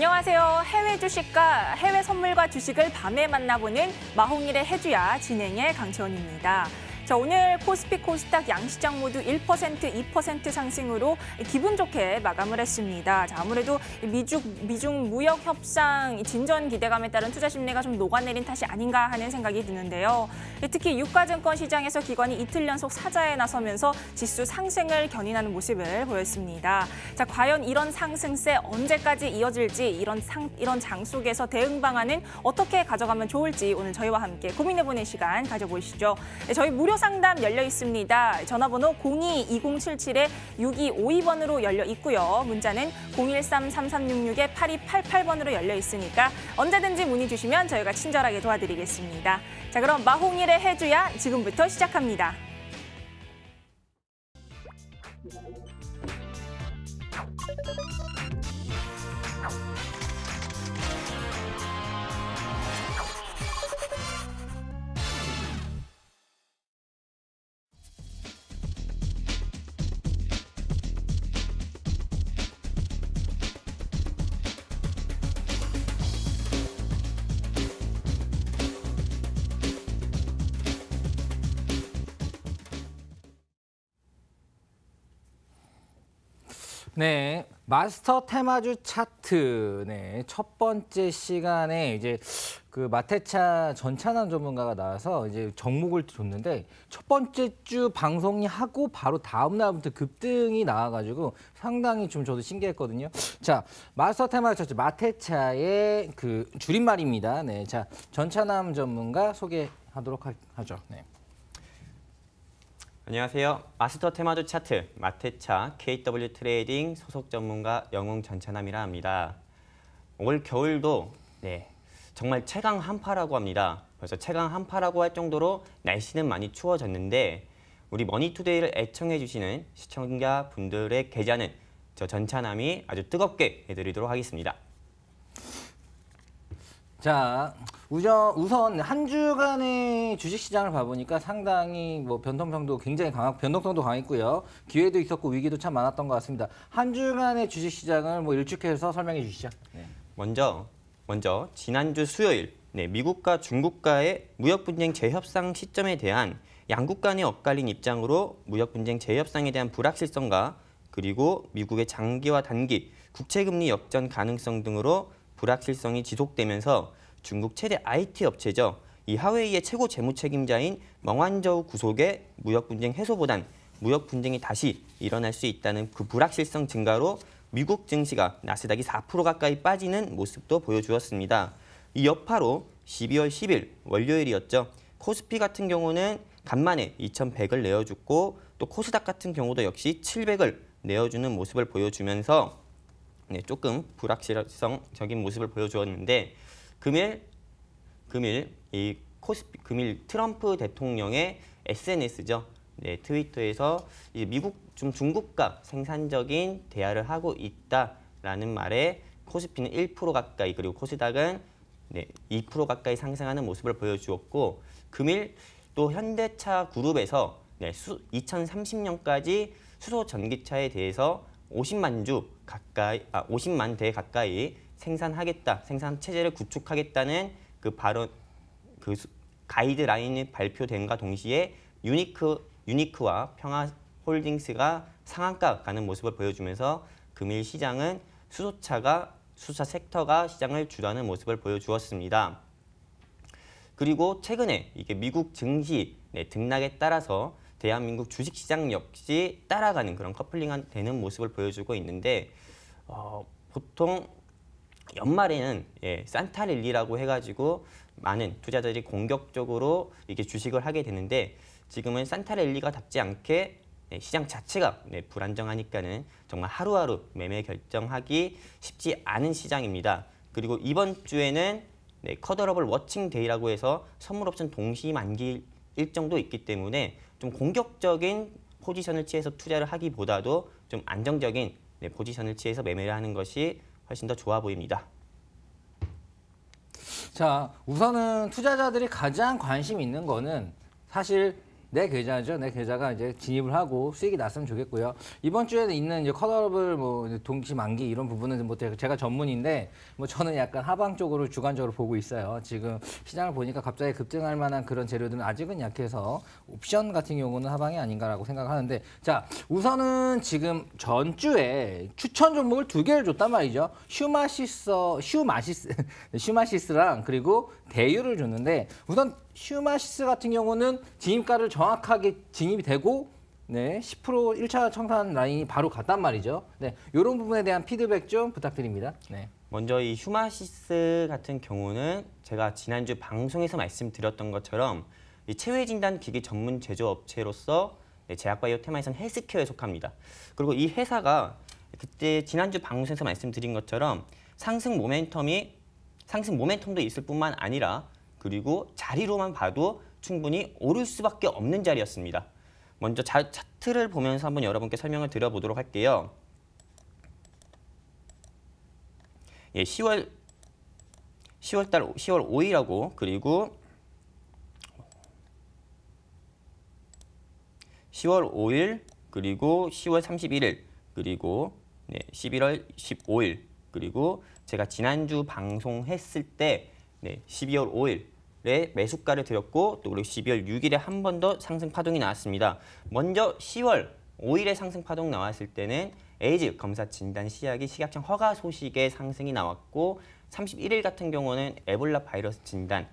안녕하세요. 해외 주식과 해외 선물과 주식을 밤에 만나보는 마홍일의 해주야 진행의 강채원입니다. 자, 오늘 코스피 코스닥 양시장 모두 1%, 2% 상승으로 기분 좋게 마감을 했습니다. 자, 아무래도 미중 무역 협상 진전 기대감에 따른 투자 심리가 좀 녹아내린 탓이 아닌가 하는 생각이 드는데요. 특히 유가증권 시장에서 기관이 이틀 연속 사자에 나서면서 지수 상승을 견인하는 모습을 보였습니다. 자, 과연 이런 상승세 언제까지 이어질지 이런 장 속에서 대응 방안은 어떻게 가져가면 좋을지 오늘 저희와 함께 고민해보는 시간 가져보시죠. 저희 무료 상담 열려 있습니다. 전화번호 02-2077-6252번으로 열려 있고요. 문자는 013-3366-8288번으로 열려 있으니까 언제든지 문의 주시면 저희가 친절하게 도와드리겠습니다. 자, 그럼 마홍일의 해주야 지금부터 시작합니다. 네, 마스터 테마주 차트. 네, 첫 번째 시간에 이제 그 마테차 전찬환 전문가가 나와서 이제 종목을 줬는데 첫 번째 주 방송이 하고 바로 다음 날부터 급등이 나와가지고 상당히 좀 저도 신기했거든요. 자, 마스터 테마주 차트 마테차의 그 줄임말입니다. 네, 자, 전찬환 전문가 소개하도록 하죠. 네. 안녕하세요. 마스터 테마주 차트 마테차 KW 트레이딩 소속 전문가 영웅 전찬함이라 합니다. 올 겨울도 정말 최강 한파라고 합니다. 벌써 최강 한파라고 할 정도로 날씨는 많이 추워졌는데 우리 머니투데이를 애청해 주시는 시청자분들의 계좌는 저 전찬함이 아주 뜨겁게 해드리도록 하겠습니다. 자, 우선 한 주간의 주식시장을 봐보니까 상당히 뭐 변동성도 굉장히 변동성도 강했고요. 기회도 있었고 위기도 참 많았던 것 같습니다. 한 주간의 주식시장을 뭐 일축해서 설명해 주시죠. 네. 먼저 지난주 수요일 미국과 중국과의 무역분쟁 재협상 시점에 대한 양국 간의 엇갈린 입장으로 무역분쟁 재협상에 대한 불확실성과 그리고 미국의 장기와 단기 국채금리 역전 가능성 등으로 불확실성이 지속되면서 중국 최대 IT 업체죠. 이 하웨이의 최고 재무 책임자인 멍완저우 구속의 무역분쟁 해소보단 무역분쟁이 다시 일어날 수 있다는 그 불확실성 증가로 미국 증시가 나스닥이 4% 가까이 빠지는 모습도 보여주었습니다. 이 여파로 12월 10일 월요일이었죠. 코스피 같은 경우는 간만에 2100을 내어주고 또 코스닥 같은 경우도 역시 700을 내어주는 모습을 보여주면서 조금 불확실성적인 모습을 보여주었는데 금일 트럼프 대통령의 SNS죠. 트위터에서 이제 중국과 생산적인 대화를 하고 있다라는 말에 코스피는 1% 가까이 그리고 코스닥은 2% 가까이 상승하는 모습을 보여주었고 금일 또 현대차 그룹에서 2030년까지 수소 전기차에 대해서 50만 대 가까이 생산하겠다, 생산 체제를 구축하겠다는 그 발언, 그 가이드라인이 발표된과 동시에 유니크와 평화홀딩스가 상한가 가는 모습을 보여주면서 금일 시장은 수소차 섹터가 시장을 주도하는 모습을 보여주었습니다. 그리고 최근에 이게 미국 증시 등락에 따라서 대한민국 주식시장 역시 따라가는 그런 커플링 되는 모습을 보여주고 있는데 보통 연말에는 산타랠리라고 해가지고 많은 투자자들이 공격적으로 이렇게 주식을 하게 되는데 지금은 산타랠리가 답지 않게 시장 자체가 불안정하니까는 정말 하루하루 매매 결정하기 쉽지 않은 시장입니다. 그리고 이번 주에는 커더러블 워칭 데이라고 해서 선물 옵션 동시 만기 일정도 있기 때문에 좀 공격적인 포지션을 취해서 투자를 하기보다도 좀 안정적인 포지션을 취해서 매매를 하는 것이 훨씬 더 좋아 보입니다. 자, 우선은 투자자들이 가장 관심 있는 거는 사실 내 계좌죠. 내 계좌가 이제 진입을 하고 수익이 났으면 좋겠고요. 이번 주에는 있는 이제 컷오러블 뭐 동시 만기 이런 부분은 뭐 제가 전문인데 뭐 저는 약간 하방 쪽으로 주관적으로 보고 있어요. 지금 시장을 보니까 갑자기 급등할 만한 그런 재료들은 아직은 약해서 옵션 같은 경우는 하방이 아닌가라고 생각하는데 자 우선은 지금 전주에 추천 종목을 2개를 줬단 말이죠. 슈마시스랑 그리고 대유를 줬는데 우선 슈마시스 같은 경우는 진입가를 정확하게 진입이 되고 네, 10% 1차 청산 라인이 바로 갔단 말이죠. 네, 이런 부분에 대한 피드백 좀 부탁드립니다. 네. 먼저 이 슈마시스 같은 경우는 제가 지난주 방송에서 말씀드렸던 것처럼 이 체외 진단 기기 전문 제조업체로서 제약바이오 테마에서는 헬스케어에 속합니다. 그리고 이 회사가 그때 지난주 방송에서 말씀드린 것처럼 상승 모멘텀도 있을 뿐만 아니라 그리고 자리로만 봐도 충분히 오를 수밖에 없는 자리였습니다. 먼저 차트를 보면서 한번 여러분께 설명을 드려보도록 할게요. 예, 10월 5일하고 그리고 10월 5일 그리고 10월 31일 그리고 11월 15일 그리고 제가 지난주 방송했을 때 12월 5일에 매수가를 드렸고 또 그리고 12월 6일에 한 번 더 상승 파동이 나왔습니다. 먼저 10월 5일에 상승 파동 나왔을 때는 에이즈 검사 진단 시약이 식약청 허가 소식에 상승이 나왔고 31일 같은 경우는 에볼라 바이러스 진단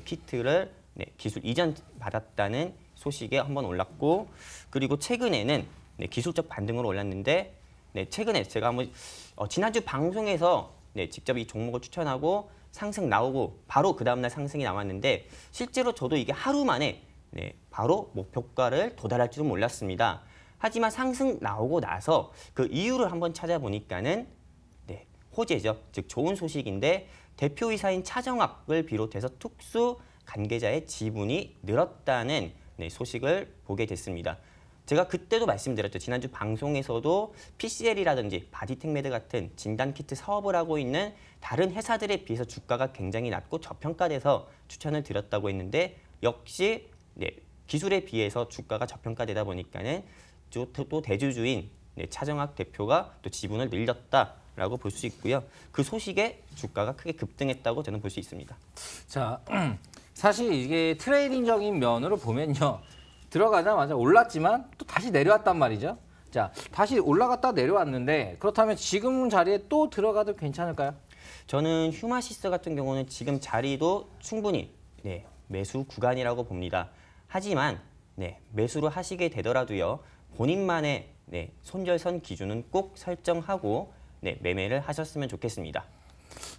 키트를 기술 이전 받았다는 소식에 한번 올랐고 그리고 최근에는 기술적 반등으로 올랐는데 최근에 제가 한번 지난주 방송에서 직접 이 종목을 추천하고 상승 나오고 바로 그 다음날 상승이 나왔는데 실제로 저도 이게 하루 만에 바로 목표가를 도달할 줄은 몰랐습니다. 하지만 상승 나오고 나서 그 이유를 한번 찾아보니까는 호재죠. 즉 좋은 소식인데 대표이사인 차정학을 비롯해서 특수 관계자의 지분이 늘었다는 소식을 보게 됐습니다. 제가 그때도 말씀드렸죠. 지난주 방송에서도 PCL이라든지 바디텍메드 같은 진단키트 사업을 하고 있는 다른 회사들에 비해서 주가가 굉장히 낮고 저평가돼서 추천을 드렸다고 했는데 역시 기술에 비해서 주가가 저평가되다 보니까는 또 대주주인 차정학 대표가 또 지분을 늘렸다라고 볼 수 있고요. 그 소식에 주가가 크게 급등했다고 저는 볼 수 있습니다. 자, 사실 이게 트레이딩적인 면으로 보면요. 들어가자마자 올랐지만 또 다시 내려왔단 말이죠. 자, 다시 올라갔다 내려왔는데 그렇다면 지금 자리에 또 들어가도 괜찮을까요? 저는 휴마시스 같은 경우는 지금 자리도 충분히 매수 구간이라고 봅니다. 하지만 매수를 하시게 되더라도요. 본인만의 손절선 기준은 꼭 설정하고 매매를 하셨으면 좋겠습니다.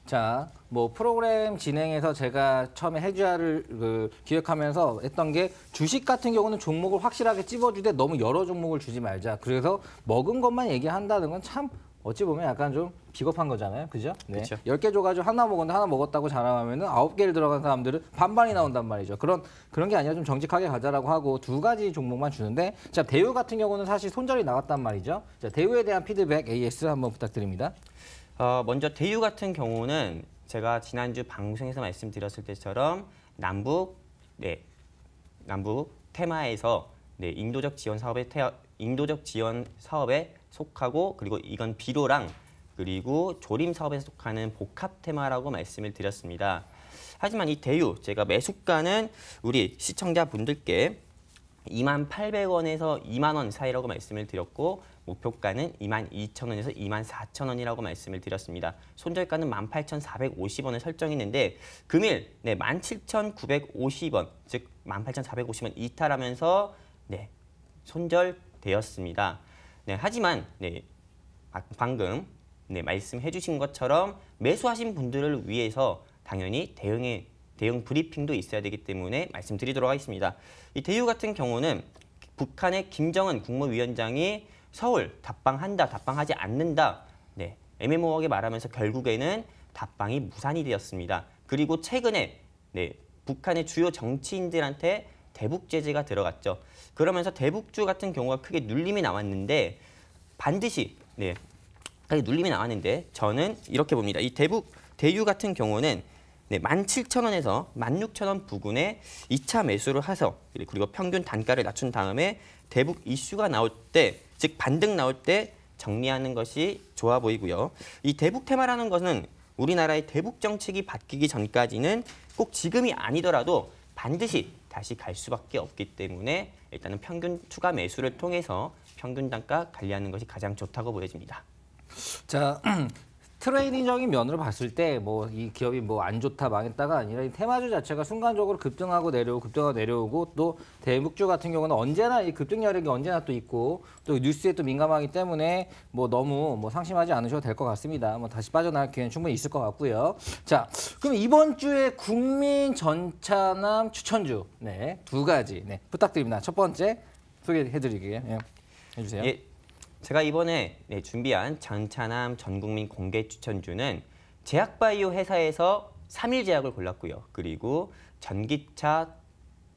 자, 뭐 프로그램 진행에서 제가 처음에 해주야를 기획하면서 했던 게 주식 같은 경우는 종목을 확실하게 찝어주되 너무 여러 종목을 주지 말자. 그래서 먹은 것만 얘기한다는 건 참 어찌 보면 약간 좀 비겁한 거잖아요. 그죠? 네. 그렇죠. 10개 줘가지고 하나 먹었는데 하나 먹었다고 자랑하면은 9개를 들어간 사람들은 반반이 나온단 말이죠. 그런 게 아니라 좀 정직하게 가자라고 하고 2가지 종목만 주는데 자, 대우 같은 경우는 사실 손절이 나왔단 말이죠. 자, 대우에 대한 피드백 AS 한번 부탁드립니다. 먼저 대유 같은 경우는 제가 지난주 방송에서 말씀드렸을 때처럼 남북 테마에서 인도적 지원 사업에 속하고 그리고 이건 비료랑 그리고 조림 사업에 속하는 복합 테마라고 말씀을 드렸습니다. 하지만 이 대유 제가 매수가는 우리 시청자분들께 28,000원에서 20,000원 사이라고 말씀을 드렸고 목표가는 22,000원에서 24,000원이라고 말씀을 드렸습니다. 손절가는 18,450원을 설정했는데 금일 17,950원 즉 18,450원 이탈하면서 손절되었습니다. 하지만 방금 말씀해 주신 것처럼 매수하신 분들을 위해서 당연히 대응 브리핑도 있어야 되기 때문에 말씀드리도록 하겠습니다. 이 대유 같은 경우는 북한의 김정은 국무위원장이 서울 답방한다, 답방하지 않는다 애매모호하게 말하면서 결국에는 답방이 무산이 되었습니다. 그리고 최근에 북한의 주요 정치인들한테 대북 제재가 들어갔죠. 그러면서 대북주 같은 경우가 크게 눌림이 나왔는데 반드시 크게 눌림이 나왔는데 저는 이렇게 봅니다. 이 대유 같은 경우는 네, 17,000원에서 16,000원 부근에 2차 매수를 해서 그리고 평균 단가를 낮춘 다음에 대북 이슈가 나올 때, 즉 반등 나올 때 정리하는 것이 좋아 보이고요. 이 대북 테마라는 것은 우리나라의 대북 정책이 바뀌기 전까지는 꼭 지금이 아니더라도 반드시 다시 갈 수밖에 없기 때문에 일단은 평균 추가 매수를 통해서 평균 단가 관리하는 것이 가장 좋다고 보여집니다. 자, 트레이딩적인 면으로 봤을 때 뭐 이 기업이 뭐 안 좋다 망했다가 아니라 이 테마주 자체가 순간적으로 급등하고 내려오고 또 대북주 같은 경우는 언제나 이 급등 여력이 언제나 또 있고 또 뉴스에 또 민감하기 때문에 뭐 너무 뭐 상심하지 않으셔도 될 것 같습니다. 뭐 다시 빠져나갈 기회는 충분히 있을 것 같고요. 자, 그럼 이번 주에 국민 전차남 추천주 두 가지 부탁드립니다. 첫 번째 소개해드리게 해주세요. 예. 제가 이번에 준비한 전차남 전국민 공개 추천주는 제약바이오 회사에서 3일 제약을 골랐고요. 그리고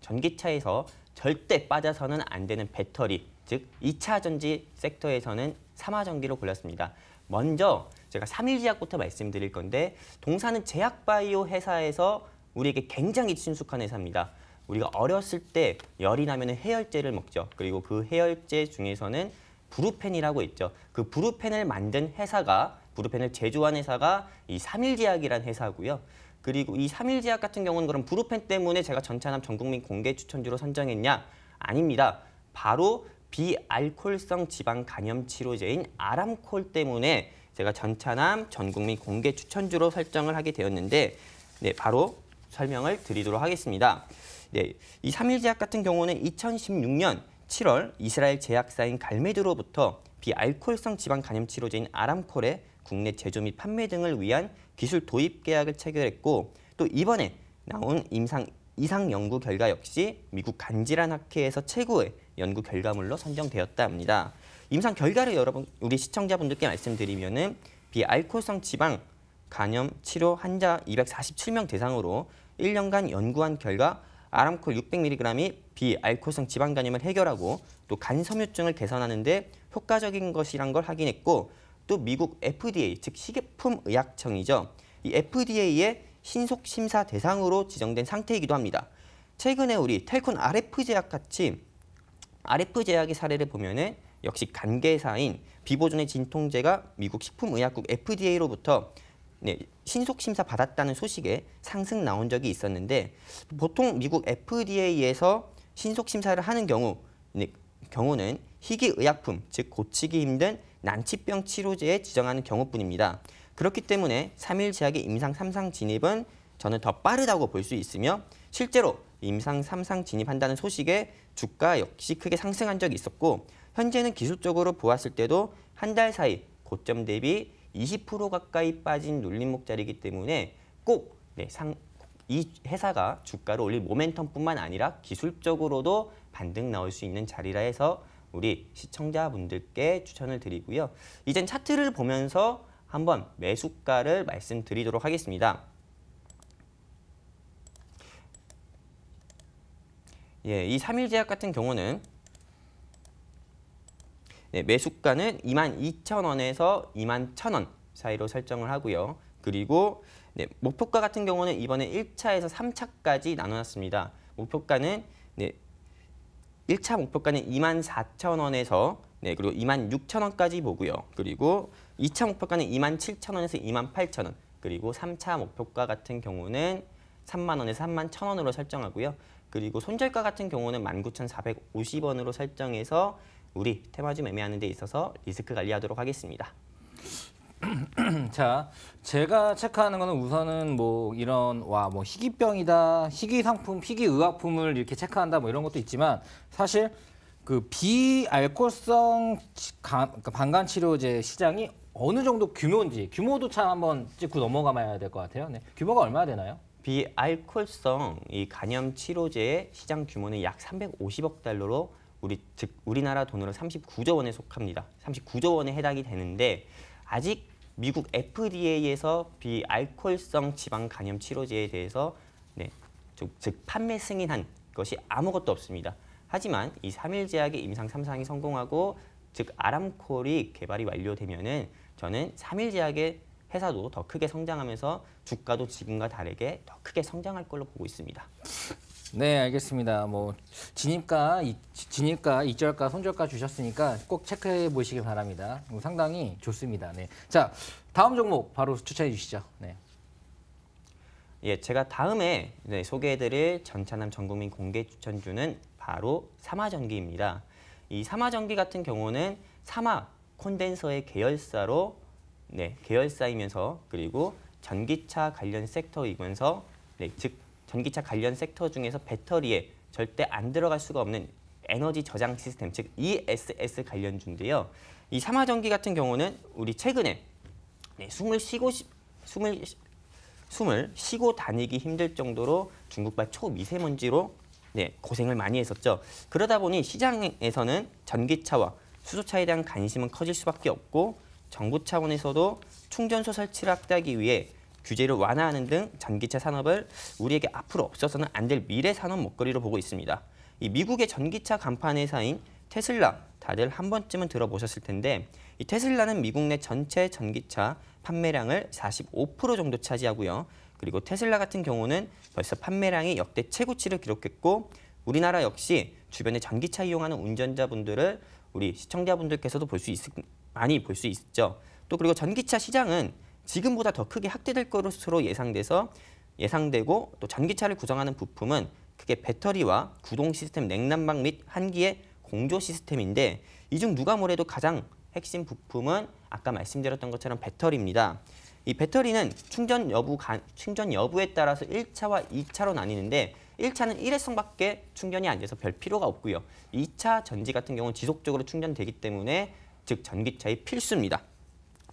전기차에서 절대 빠져서는 안 되는 배터리, 즉 2차 전지 섹터에서는 삼화전기로 골랐습니다. 먼저 제가 3일 제약부터 말씀드릴 건데 동사는 제약바이오 회사에서 우리에게 굉장히 친숙한 회사입니다. 우리가 어렸을 때 열이 나면 해열제를 먹죠. 그리고 그 해열제 중에서는 브루펜이라고 있죠. 그 브루펜을 만든 회사가, 브루펜을 제조한 회사가 이 3일제약이라는 회사고요. 그리고 이 3일제약 같은 경우는 그럼 브루펜 때문에 제가 전차남 전국민 공개 추천주로 선정했냐? 아닙니다. 바로 비알코올성 지방 간염 치료제인 아람콜 때문에 제가 전차남 전국민 공개 추천주로 설정을 하게 되었는데 바로 설명을 드리도록 하겠습니다. 이 3일제약 같은 경우는 2016년 7월 이스라엘 제약사인 갈메드로부터 비알코올성 지방 간염 치료제인 아람콜의 국내 제조 및 판매 등을 위한 기술 도입 계약을 체결했고 또 이번에 나온 이상 연구 결과 역시 미국 간질환 학회에서 최고의 연구 결과물로 선정되었다 합니다. 임상 결과를 여러분 우리 시청자분들께 말씀드리면은 비알코올성 지방 간염 치료 환자 247명 대상으로 1년간 연구한 결과 아람콜 600mg이 비알코올성 지방 간염을 해결하고 또 간 섬유증을 개선하는 데 효과적인 것이란 걸 확인했고 또 미국 FDA, 즉 식품의약청이죠. 이 FDA의 신속 심사 대상으로 지정된 상태이기도 합니다. 최근에 우리 텔콘 RF 제약 같이 RF 제약의 사례를 보면은 역시 간계사인 비보존의 진통제가 미국 식품의약국 FDA로부터 신속 심사 받았다는 소식에 상승 나온 적이 있었는데 보통 미국 FDA에서 신속 심사를 하는 경우는 희귀의약품, 즉 고치기 힘든 난치병 치료제에 지정하는 경우뿐입니다. 그렇기 때문에 3일 제약의 임상 3상 진입은 저는 더 빠르다고 볼 수 있으며 실제로 임상 3상 진입한다는 소식에 주가 역시 크게 상승한 적이 있었고 현재는 기술적으로 보았을 때도 한 달 사이 고점 대비 20% 가까이 빠진 눌림목 자리이기 때문에 꼭 이 회사가 주가를 올릴 모멘텀뿐만 아니라 기술적으로도 반등 나올 수 있는 자리라 해서 우리 시청자분들께 추천을 드리고요. 이젠 차트를 보면서 한번 매수가를 말씀드리도록 하겠습니다. 이 3일제약 같은 경우는 매수가는 22,000원에서 21,000원 사이로 설정을 하고요. 그리고 목표가 같은 경우는 이번에 1차에서 3차까지 나눠놨습니다. 목표가는 1차 목표가는 24,000원에서 그리고 26,000원까지 보고요. 그리고 2차 목표가는 27,000원에서 28,000원 그리고 3차 목표가 같은 경우는 30,000원에서 31,000원으로 설정하고요. 그리고 손절가 같은 경우는 19,450원으로 설정해서 우리 테마주 매매하는 데 있어서 리스크 관리하도록 하겠습니다. 자, 제가 체크하는 거는 우선은 뭐 이런 뭐 희귀병이다, 희귀 상품, 희귀 의약품을 이렇게 체크한다 뭐 이런 것도 있지만 사실 그 비알코올성 방간 치료제 시장이 어느 정도 규모인지 규모도 참 한번 짚고 넘어가야 될 것 같아요. 규모가 얼마나 되나요? 비알코올성 이 간염 치료제의 시장 규모는 약 350억 달러로 우리나라 돈으로 39조 원에 속합니다. 39조 원에 해당이 되는데 아직 미국 FDA에서 비알코올성 지방 간염 치료제에 대해서 즉 판매 승인한 것이 아무것도 없습니다. 하지만 이 3일 제약의 임상 3상이 성공하고 즉 아람콜이 개발이 완료되면은 저는 3일 제약의 회사도 더 크게 성장하면서 주가도 지금과 다르게 더 크게 성장할 걸로 보고 있습니다. 네, 알겠습니다. 뭐 진입가, 이절가, 손절가 주셨으니까 꼭 체크해 보시기 바랍니다. 상당히 좋습니다. 네. 자, 다음 종목 바로 추천해 주시죠. 네. 예, 제가 다음에 소개해드릴 전차남 전국민 공개 추천주는 바로 삼화전기입니다. 이 삼화전기 같은 경우는 삼화 콘덴서의 계열사로 계열사이면서 그리고 전기차 관련 섹터이면서 즉 전기차 관련 섹터 중에서 배터리에 절대 안 들어갈 수가 없는 에너지 저장 시스템, 즉 ESS 관련주인데요. 이 삼화전기 같은 경우는 우리 최근에 숨을 쉬고 다니기 힘들 정도로 중국발 초미세먼지로 고생을 많이 했었죠. 그러다 보니 시장에서는 전기차와 수소차에 대한 관심은 커질 수밖에 없고 정부 차원에서도 충전소 설치를 확대하기 위해 규제를 완화하는 등 전기차 산업을 우리에게 앞으로 없어서는 안 될 미래 산업 먹거리로 보고 있습니다. 이 미국의 전기차 간판 회사인 테슬라, 다들 한 번쯤은 들어보셨을 텐데 이 테슬라는 미국 내 전체 전기차 판매량을 45% 정도 차지하고요. 그리고 테슬라 같은 경우는 벌써 판매량이 역대 최고치를 기록했고 우리나라 역시 주변에 전기차 이용하는 운전자분들을 우리 시청자분들께서도 많이 볼 수 있죠. 또 그리고 전기차 시장은 지금보다 더 크게 확대될 것으로 예상되고 또 전기차를 구성하는 부품은 크게 배터리와 구동 시스템 냉난방 및 한기의 공조 시스템인데 이 중 누가 뭐래도 가장 핵심 부품은 아까 말씀드렸던 것처럼 배터리입니다. 이 배터리는 충전 여부에 따라서 1차와 2차로 나뉘는데 1차는 일회성밖에 충전이 안 돼서 별 필요가 없고요. 2차 전지 같은 경우는 지속적으로 충전되기 때문에 즉 전기차의 필수입니다.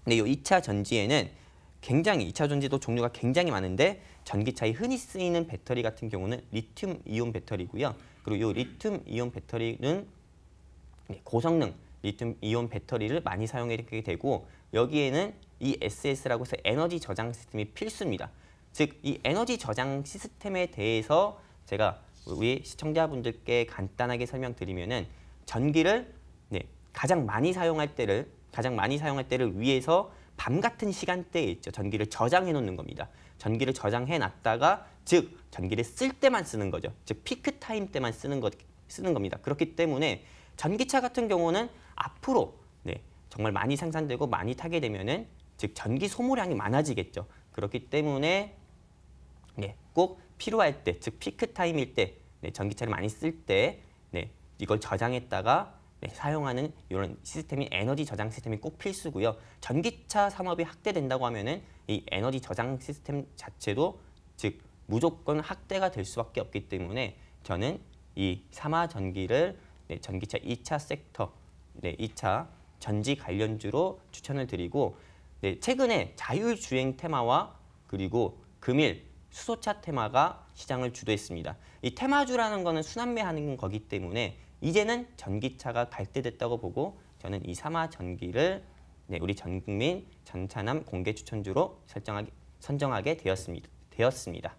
근데 이 2차 전지에는 2차 전지도 종류가 굉장히 많은데 전기차에 흔히 쓰이는 배터리 같은 경우는 리튬 이온 배터리고요. 그리고 이 리튬 이온 배터리는 고성능 리튬 이온 배터리를 많이 사용하게 되고 여기에는 이 ESS라고 해서 에너지 저장 시스템이 필수입니다. 즉 이 에너지 저장 시스템에 대해서 제가 우리 시청자분들께 간단하게 설명드리면은 전기를 가장 많이 사용할 때를 위해서 밤 같은 시간대에 있죠. 전기를 저장해 놓는 겁니다. 전기를 저장해 놨다가 즉 전기를 쓸 때만 쓰는 거죠. 즉 피크 타임 때만 쓰는 겁니다. 그렇기 때문에 전기차 같은 경우는 앞으로 정말 많이 생산되고 많이 타게 되면은 즉 전기 소모량이 많아지겠죠. 그렇기 때문에 꼭 필요할 때, 즉 피크 타임일 때, 전기차를 많이 쓸 때 이걸 저장했다가 사용하는 이런 시스템이 에너지 저장 시스템이 꼭 필수고요. 전기차 산업이 확대된다고 하면은 이 에너지 저장 시스템 자체도 즉 무조건 확대가 될 수밖에 없기 때문에 저는 이 삼화전기를 전기차 2차 섹터, 2차 전지 관련주로 추천을 드리고 최근에 자율주행 테마와 그리고 금일 수소차 테마가 시장을 주도했습니다. 이 테마주라는 거는 순환매하는 거기 때문에 이제는 전기차가 갈대됐다고 보고 저는 이 삼화전기를 우리 전국민 전차남 공개 추천주로 선정하게 되었습니다.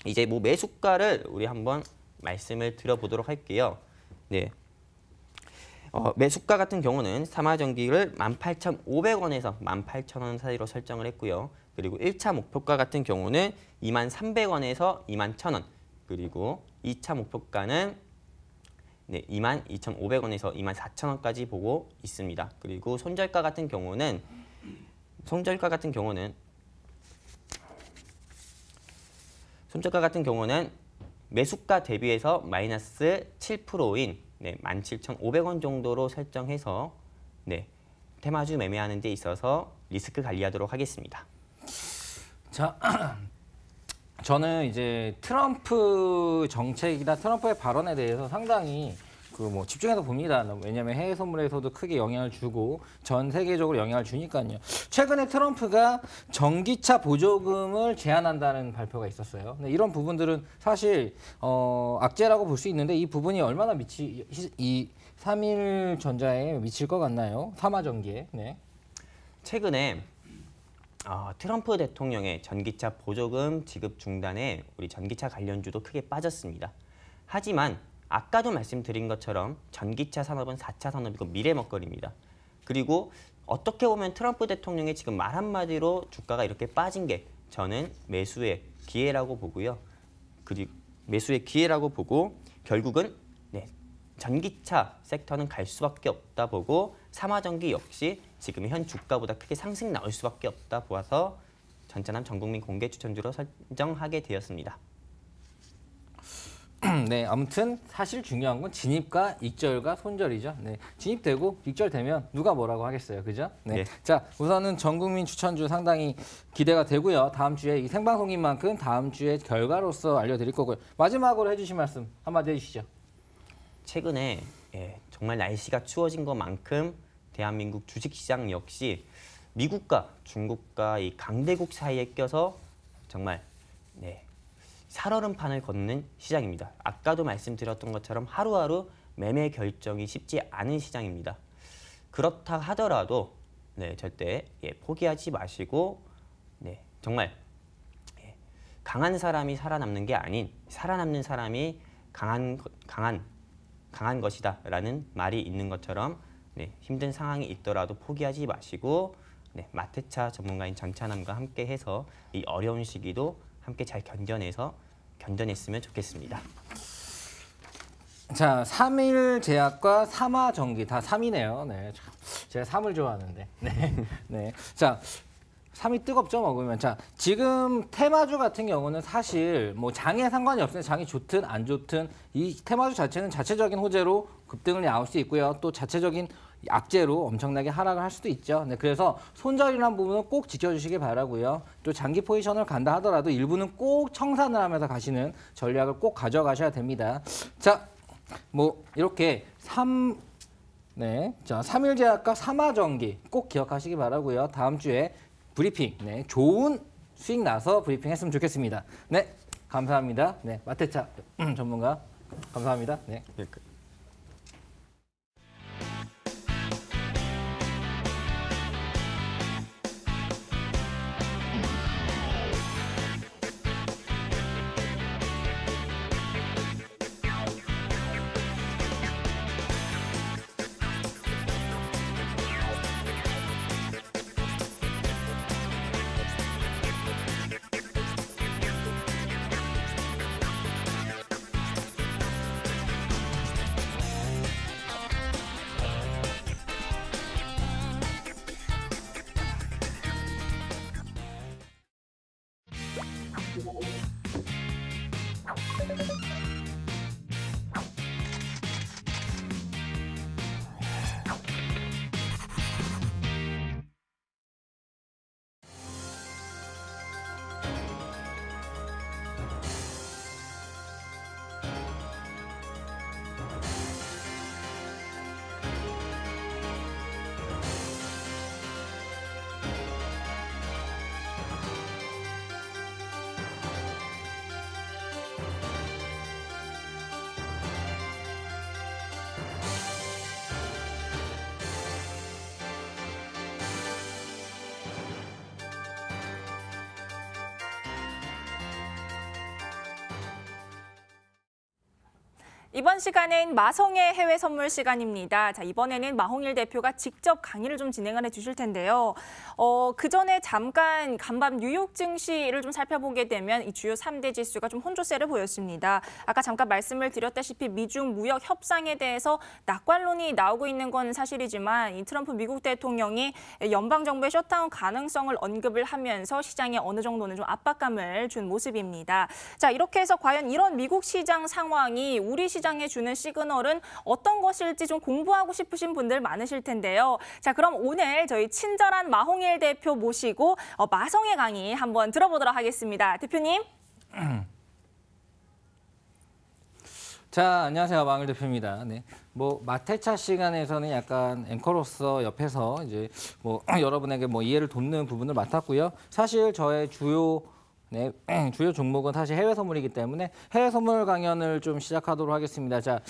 이제 매수가를 우리 한번 말씀을 드려보도록 할게요. 매수가 같은 경우는 삼화전기를 18,500원에서 18,000원 사이로 설정을 했고요. 그리고 1차 목표가 같은 경우는 23,000원에서 21,000원 그리고 2차 목표가는 22,500원에서 24,000원까지 보고 있습니다. 그리고 손절가 같은 경우는 매수가 대비해서 마이너스 7%인 17,500원 정도로 설정해서 테마주 매매하는 데 있어서 리스크 관리하도록 하겠습니다. 자, 저는 이제 트럼프 정책이나 트럼프의 발언에 대해서 상당히 집중해서 봅니다. 왜냐하면 해외 선물에서도 크게 영향을 주고 전 세계적으로 영향을 주니까요. 최근에 트럼프가 전기차 보조금을 제한한다는 발표가 있었어요. 근데 이런 부분들은 사실 악재라고 볼 수 있는데 이 부분이 얼마나 이 삼일전자에 미칠 것 같나요? 삼화전기에. 최근에 트럼프 대통령의 전기차 보조금 지급 중단에 우리 전기차 관련주도 크게 빠졌습니다. 하지만 아까도 말씀드린 것처럼 전기차 산업은 4차 산업이고 미래 먹거리입니다. 그리고 어떻게 보면 트럼프 대통령의 지금 말 한마디로 주가가 이렇게 빠진 게 저는 매수의 기회라고 보고요. 그리고 매수의 기회라고 보고 결국은 전기차 섹터는 갈 수밖에 없다 보고 삼화전기 역시 지금 현 주가보다 크게 상승 나올 수밖에 없다 보아서 전차남 전국민 공개 추천주로 설정하게 되었습니다. 네, 아무튼 사실 중요한 건 진입과 익절과 손절이죠. 네, 진입되고 익절되면 누가 뭐라고 하겠어요, 그죠? 네. 네. 자, 우선은 전국민 추천주 상당히 기대가 되고요. 다음 주에 이 생방송인 만큼 다음 주에 결과로서 알려드릴 거고요. 마지막으로 해주실 말씀 한마디 해주시죠. 최근에 정말 날씨가 추워진 것만큼 대한민국 주식시장 역시 미국과 중국과 이 강대국 사이에 껴서 정말 살얼음판을 걷는 시장입니다. 아까도 말씀드렸던 것처럼 하루하루 매매 결정이 쉽지 않은 시장입니다. 그렇다 하더라도 절대 포기하지 마시고 정말 강한 사람이 살아남는 게 아닌 살아남는 사람이 강한 것이다라는 말이 있는 것처럼 힘든 상황이 있더라도 포기하지 마시고 마테차 전문가인 전차남과 함께해서 이 어려운 시기도 함께 잘 견뎌냈으면 좋겠습니다. 자, 3일 제약과 삼화전기 다 3이네요. 네, 제가 3을 좋아하는데. 네. 자, 3이 뜨겁죠, 먹으면. 자, 지금 테마주 같은 경우는 사실 뭐 장에 상관이 없어요. 장이 좋든 안 좋든 이 테마주 자체는 자체적인 호재로 급등을 나올 수 있고요. 또 자체적인 악재로 엄청나게 하락을 할 수도 있죠. 네, 그래서 손절이라는 부분은 꼭 지켜주시기 바라고요. 또 장기 포지션을 간다 하더라도 일부는 꼭 청산을 하면서 가시는 전략을 꼭 가져가셔야 됩니다. 자, 뭐 이렇게 3일 제약과 삼화전기 꼭 기억하시기 바라고요. 다음 주에 브리핑, 좋은 수익 나서 브리핑 했으면 좋겠습니다. 네, 감사합니다. 네, 마테차 전문가 감사합니다. 네. 이번 시간은 마성의 해외 선물 시간입니다. 자, 이번에는 마홍일 대표가 직접 강의를 좀 진행을 해주실 텐데요. 그 전에 잠깐 간밤 뉴욕 증시를 좀 살펴보게 되면 이 주요 3대 지수가 좀 혼조세를 보였습니다. 아까 잠깐 말씀을 드렸다시피 미중 무역 협상에 대해서 낙관론이 나오고 있는 건 사실이지만 이 트럼프 미국 대통령이 연방정부의 셧다운 가능성을 언급을 하면서 시장에 어느 정도는 좀 압박감을 준 모습입니다. 자, 이렇게 해서 과연 이런 미국 시장 상황이 우리 시장에 주는 시그널은 어떤 것일지 좀 공부하고 싶으신 분들 많으실 텐데요. 자, 그럼 오늘 저희 친절한 마홍일 대표 모시고 마성의 강의 한번 들어보도록 하겠습니다. 대표님. 자, 안녕하세요. 마홍일 대표입니다. 네. 뭐 마테차 시간에서는 약간 앵커로서 옆에서 이제 뭐 여러분에게 뭐 이해를 돕는 부분을 맡았고요. 사실 저의 주요 종목은 사실 해외 선물이기 때문에 해외 선물 강연을 좀 시작하도록 하겠습니다. 자,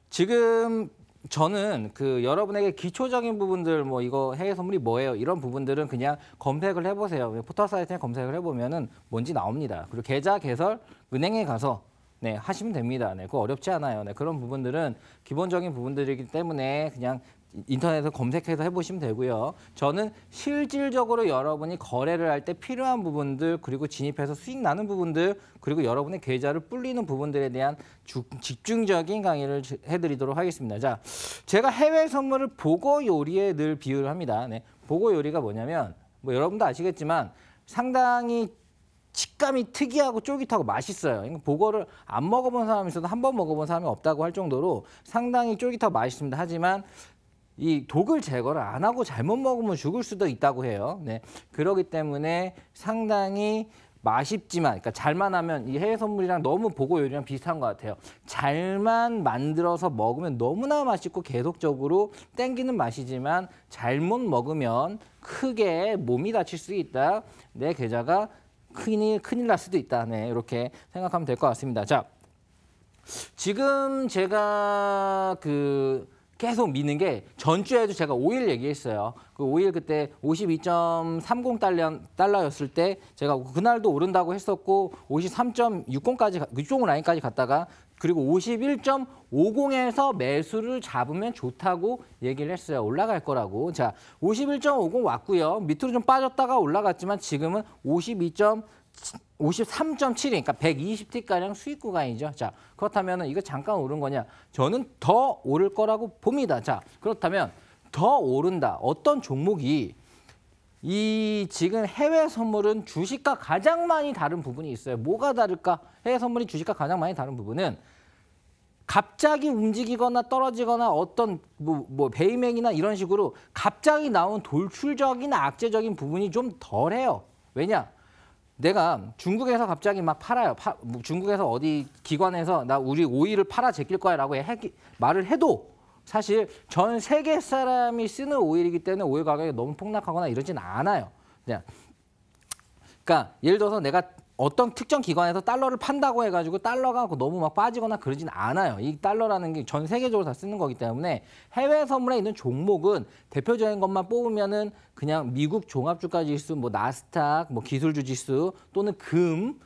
지금 저는 그 여러분에게 기초적인 부분들 뭐 이거 해외 선물이 뭐예요? 이런 부분들은 그냥 검색을 해보세요. 포털 사이트에 검색을 해보면은 뭔지 나옵니다. 그리고 계좌 개설 은행에 가서 하시면 됩니다. 그거 어렵지 않아요. 그런 부분들은 기본적인 부분들이기 때문에 그냥 인터넷에서 검색해서 해보시면 되고요. 저는 실질적으로 여러분이 거래를 할 때 필요한 부분들, 그리고 진입해서 수익 나는 부분들, 그리고 여러분의 계좌를 불리는 부분들에 대한 집중적인 강의를 해드리도록 하겠습니다. 자, 제가 해외 선물을 보고 요리에 늘 비유를 합니다. 네, 보고 요리가 뭐냐면 뭐 여러분도 아시겠지만 상당히 식감이 특이하고 쫄깃하고 맛있어요. 그러니까 보고를 안 먹어본 사람이 있어도 한 번 먹어본 사람이 없다고 할 정도로 상당히 쫄깃하고 맛있습니다. 하지만 이 독을 제거를 안 하고 잘못 먹으면 죽을 수도 있다고 해요. 네, 그렇기 때문에 상당히 맛있지만, 그러니까 잘만 하면 이 해외 선물이랑 너무 보고 요리랑 비슷한 것 같아요. 잘만 만들어서 먹으면 너무나 맛있고 계속적으로 땡기는 맛이지만 잘못 먹으면 크게 몸이 다칠 수 있다. 내 계좌가 큰일 날 수도 있다. 네, 이렇게 생각하면 될 것 같습니다. 자, 지금 제가 계속 미는 게 전주에도 제가 오일 얘기했어요. 그 오일 그때 52.30달러였을 때 제가 그날도 오른다고 했었고 53.60까지 그쪽 라인까지 갔다가 그리고 51.50에서 매수를 잡으면 좋다고 얘기를 했어요. 올라갈 거라고. 자, 51.50 왔고요. 밑으로 좀 빠졌다가 올라갔지만 지금은 53.7, 그러니까 120T가량 수익 구간이죠. 자, 그렇다면 이거 잠깐 오른 거냐? 저는 더 오를 거라고 봅니다. 자, 그렇다면 더 오른다. 어떤 종목이 이 지금 해외 선물은 주식과 가장 많이 다른 부분이 있어요. 뭐가 다를까? 해외 선물이 주식과 가장 많이 다른 부분은 갑자기 움직이거나 떨어지거나 어떤 뭐 베이맥이나 이런 식으로 갑자기 나온 돌출적인 악재적인 부분이 좀 덜해요. 왜냐? 내가 중국에서 갑자기 막 팔아요. 중국에서 어디 기관에서 나 우리 오일을 팔아 제낄 거야 라고 말을 해도 사실 전 세계 사람이 쓰는 오일이기 때문에 오일 가격이 너무 폭락하거나 이러진 않아요. 그러니까 예를 들어서 내가 어떤 특정 기관에서 달러를 판다고 해가지고 달러가 너무 막 빠지거나 그러진 않아요. 이 달러라는 게 전 세계적으로 다 쓰는 거기 때문에 해외 선물에 있는 종목은 대표적인 것만 뽑으면은 그냥 미국 종합주가 지수, 뭐 나스닥, 뭐 기술주 지수 또는 금,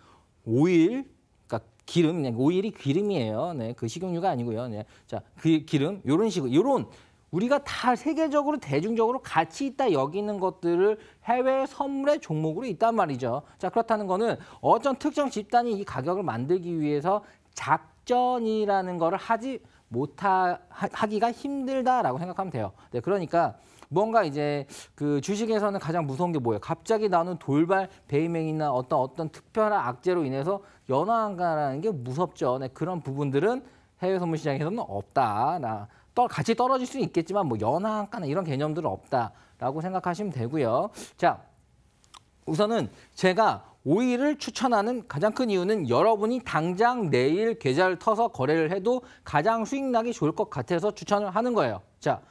오일, 그러니까 기름, 그냥 오일이 기름이에요. 네, 그 식용유가 아니고요. 네, 자, 그 기름, 요런 식으로 요런. 우리가 다 세계적으로 대중적으로 가치 있다 여기는 것들을 해외 선물의 종목으로 있단 말이죠. 자, 그렇다는 거는 어떤 특정 집단이 이 가격을 만들기 위해서 작전이라는 거를 하기가 힘들다라고 생각하면 돼요. 네, 그러니까 뭔가 이제 그 주식에서는 가장 무서운 게 뭐예요? 갑자기 나오는 돌발 베이맹이나 어떤 특별한 악재로 인해서 연화한가라는 게 무섭죠. 네, 그런 부분들은 해외 선물 시장에서는 없다. 같이 떨어질 수는 있겠지만 뭐 연한가나 이런 개념들은 없다라고 생각하시면 되고요. 자, 우선은 제가 오일을 추천하는 가장 큰 이유는 여러분이 당장 내일 계좌를 터서 거래를 해도 가장 수익 나기 좋을 것 같아서 추천을 하는 거예요. 자,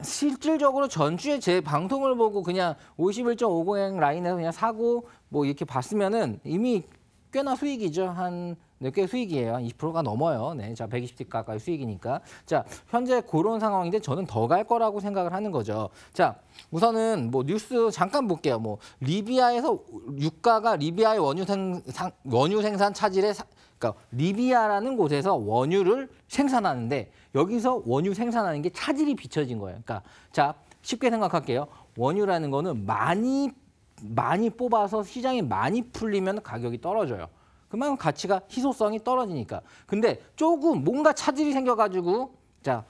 실질적으로 전주에 제 방송을 보고 그냥 51.50 라인에서 그냥 사고 뭐 이렇게 봤으면은 이미 꽤나 수익이죠. 꽤 수익이에요. 한 20%가 넘어요. 네, 자, 120T 가까이 수익이니까. 자, 현재 그런 상황인데 저는 더 갈 거라고 생각을 하는 거죠. 자, 우선은 뭐 뉴스 잠깐 볼게요. 뭐 리비아에서 유가가 리비아의 원유 생산 차질에 그러니까 리비아라는 곳에서 원유를 생산하는데 여기서 원유 생산하는 게 차질이 비춰진 거예요. 그러니까 자, 쉽게 생각할게요. 원유라는 거는 많이 뽑아서 시장에 많이 풀리면 가격이 떨어져요. 그만큼 가치가 희소성이 떨어지니까. 근데 조금 뭔가 차질이 생겨가지고 자,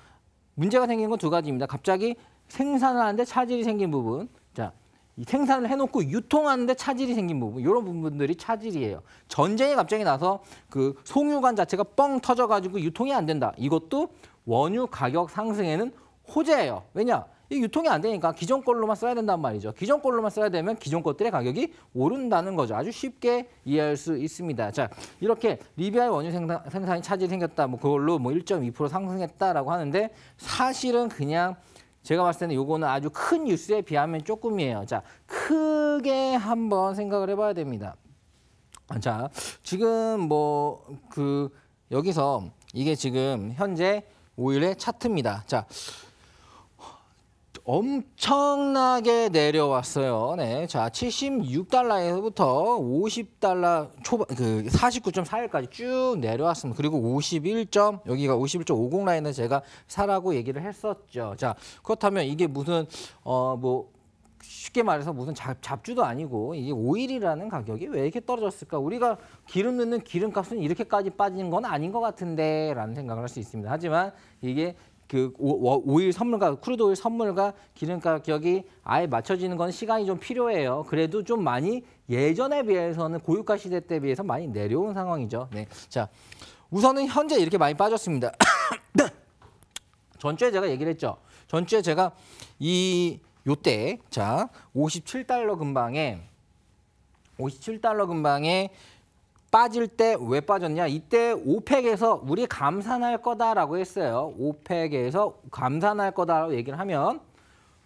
문제가 생긴 건 두 가지입니다. 갑자기 생산을 하는데 차질이 생긴 부분. 자, 이 생산을 해놓고 유통하는데 차질이 생긴 부분. 이런 부분들이 차질이에요. 전쟁이 갑자기 나서 그 송유관 자체가 뻥 터져가지고 유통이 안 된다. 이것도 원유 가격 상승에는 호재예요. 왜냐? 이 유통이 안 되니까 기존 걸로만 써야 된단 말이죠. 기존 걸로만 써야 되면 기존 것들의 가격이 오른다는 거죠. 아주 쉽게 이해할 수 있습니다. 자, 이렇게 리비아의 원유 생산이 차질이 생겼다. 뭐 그걸로 뭐 1.2% 상승했다라고 하는데 사실은 그냥 제가 봤을 때는 요거는 아주 큰 뉴스에 비하면 조금이에요. 자, 크게 한번 생각을 해봐야 됩니다. 자, 지금 뭐 여기서 이게 지금 현재 오일의 차트입니다. 자, 엄청나게 내려왔어요. 네, 자 76달러에서부터 50달러 초반 그 49.41까지 쭉 내려왔습니다. 그리고 51. 여기가 51.50 라인을 제가 사라고 얘기를 했었죠. 자 그렇다면 이게 무슨 뭐 쉽게 말해서 무슨 잡주도 아니고 이게 오일이라는 가격이 왜 이렇게 떨어졌을까? 우리가 기름 넣는 기름값은 이렇게까지 빠진 건 아닌 것 같은데라는 생각을 할 수 있습니다. 하지만 이게 그 오일 선물과 크루드 오일 선물과 기름 가격이 아예 맞춰지는 건 시간이 좀 필요해요. 그래도 좀 많이 예전에 비해서는 고유가 시대 때 비해서 많이 내려온 상황이죠. 네, 자 우선은 현재 이렇게 많이 빠졌습니다. 전주에 제가 얘기를 했죠. 전주에 제가 요때 자 57달러 근방에 빠질 때 왜 빠졌냐? 이때 오펙에서 우리 감산할 거다라고 했어요. 오펙에서 감산할 거다라고 얘기를 하면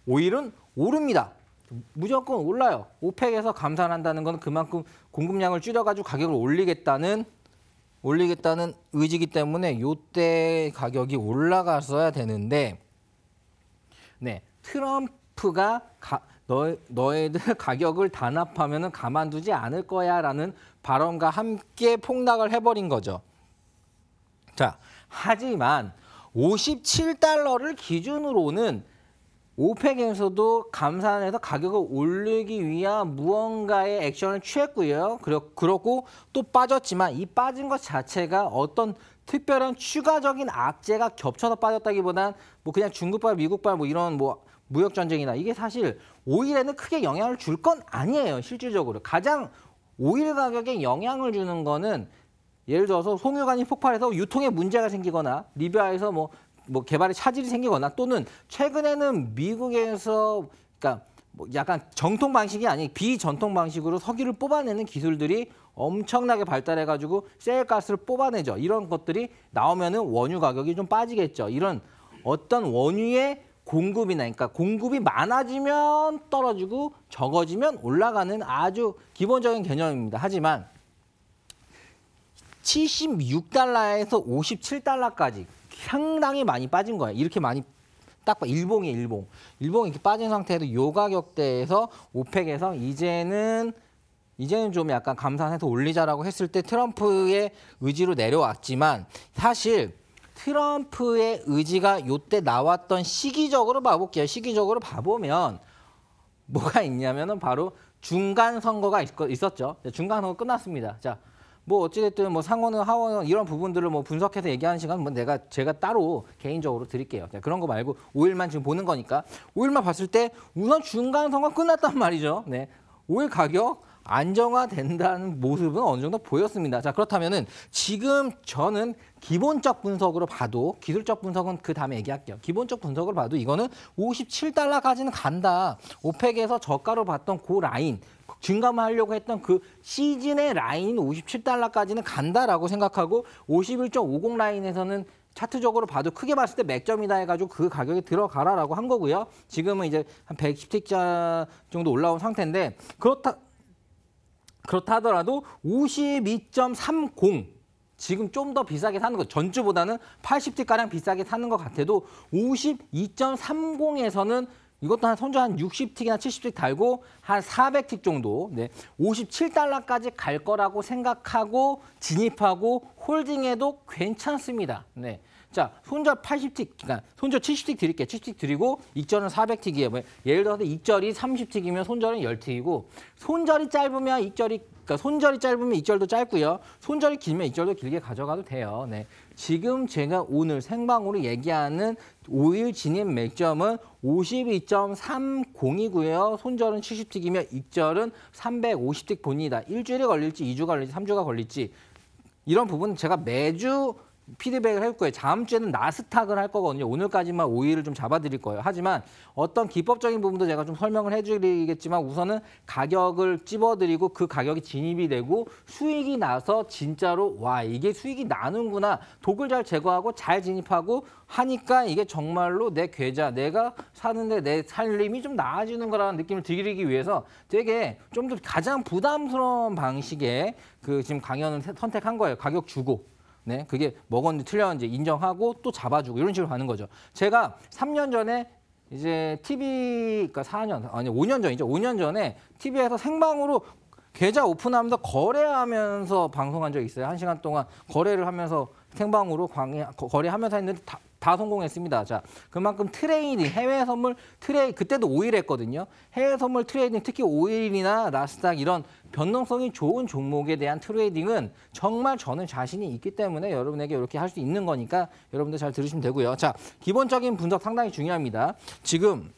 오일은 오릅니다. 무조건 올라요. 오펙에서 감산한다는 건 그만큼 공급량을 줄여가지고 가격을 올리겠다는 의지이기 때문에 이때 가격이 올라갔어야 되는데, 네 트럼프가 너희들 가격을 단합하면은 가만두지 않을 거야라는 발언과 함께 폭락을 해버린 거죠. 자, 하지만 57달러를 기준으로는 오펙에서도 감산해서 가격을 올리기 위한 무언가의 액션을 취했고요. 그렇고 또 빠졌지만 이 빠진 것 자체가 어떤 특별한 추가적인 악재가 겹쳐서 빠졌다기보단 뭐 그냥 중국발, 미국발 뭐 이런 뭐 무역 전쟁이나 이게 사실 오일에는 크게 영향을 줄 건 아니에요. 실질적으로 가장 오일 가격에 영향을 주는 거는 예를 들어서 송유관이 폭발해서 유통에 문제가 생기거나 리비아에서 뭐 개발에 차질이 생기거나 또는 최근에는 미국에서 그러니까 뭐 약간 정통 방식이 아닌 비전통 방식으로 석유를 뽑아내는 기술들이 엄청나게 발달해가지고 셀가스를 뽑아내죠. 이런 것들이 나오면은 원유 가격이 좀 빠지겠죠. 이런 어떤 원유의 공급이나 그러니까 공급이 많아지면 떨어지고 적어지면 올라가는 아주 기본적인 개념입니다. 하지만 76달러에서 57달러까지 상당히 많이 빠진 거예요. 이렇게 많이 딱 봐. 일봉이 이렇게 빠진 상태에도 요 가격대에서 오펙에서 이제는 좀 약간 감산해서 올리자라고 했을 때 트럼프의 의지로 내려왔지만 사실 트럼프의 의지가 요때 나왔던 시기적으로 봐볼게요. 시기적으로 봐보면 뭐가 있냐면은 바로 중간 선거가 있었죠. 중간 선거 끝났습니다. 자, 뭐 어찌됐든 뭐 상원은 하원은 이런 부분들을 뭐 분석해서 얘기하는 시간 뭐 제가 따로 개인적으로 드릴게요. 그런 거 말고 5일만 지금 보는 거니까 5일만 봤을 때 우선 중간 선거 끝났단 말이죠. 네, 오일 가격 안정화된다는 모습은 어느 정도 보였습니다. 자, 그렇다면은 지금 저는 기본적 분석으로 봐도 기술적 분석은 그 다음에 얘기할게요. 기본적 분석으로 봐도 이거는 57달러까지는 간다. 오펙에서 저가로 봤던 그 라인, 증감하려고 했던 그 시즌의 라인 57달러까지는 간다라고 생각하고 51.50 라인에서는 차트적으로 봐도 크게 봤을 때 맥점이다 해가지고 그 가격에 들어가라라고 한 거고요. 지금은 이제 한 110틱자 정도 올라온 상태인데 그렇다 하더라도 52.30 지금 좀 더 비싸게 사는 거 전주보다는 80틱가량 비싸게 사는 것 같아도 52.30에서는 이것도 한 손절 한 60틱이나 70틱 달고 한 400틱 정도 57달러까지 갈 거라고 생각하고 진입하고 홀딩해도 괜찮습니다. 네. 자, 손절 80틱, 그러니까 손절 70틱 드릴게요. 70틱 드리고 익절은 400틱이에요. 예를 들어서 익절이 30틱이면 손절은 10틱이고 손절이 짧으면 그러니까 손절이 짧으면 익절도 짧고요. 손절이 길면 익절도 길게 가져가도 돼요. 네. 지금 제가 오늘 생방으로 얘기하는 오일 진입 맥점은 52.30이고요. 손절은 70틱이며 익절은 350틱 본이다. 일주일이 걸릴지 2주가 걸릴지 3주가 걸릴지 이런 부분은 제가 매주 피드백을 할 거예요. 다음 주에는 나스닥을 할 거거든요. 오늘까지만 5일을 좀 잡아드릴 거예요. 하지만 어떤 기법적인 부분도 제가 좀 설명을 해드리겠지만 우선은 가격을 찝어드리고 그 가격이 진입이 되고 수익이 나서 진짜로 와 이게 수익이 나는구나. 독을 잘 제거하고 잘 진입하고 하니까 이게 정말로 내 계좌 내가 사는데 내 살림이 좀 나아지는 거라는 느낌을 드리기 위해서 되게 좀 더 가장 부담스러운 방식의 그 지금 강연을 선택한 거예요. 가격 주고. 네, 그게 뭐건지 틀렸는지 인정하고 또 잡아주고 이런 식으로 가는 거죠. 제가 3년 전에 이제 TV, 그러니까 4년, 아니 5년 전이죠. 5년 전에 TV에서 생방으로 계좌 오픈하면서 거래하면서 방송한 적이 있어요. 1시간 동안 거래를 하면서 생방으로 거래하면서 했는데 다 성공했습니다. 자, 그만큼 트레이딩, 해외 선물 그때도 5일 했거든요. 해외 선물 트레이딩, 특히 오일이나 나스닥 이런 변동성이 좋은 종목에 대한 트레이딩은 정말 저는 자신이 있기 때문에 여러분에게 이렇게 할 수 있는 거니까 여러분들 잘 들으시면 되고요. 자, 기본적인 분석 상당히 중요합니다. 지금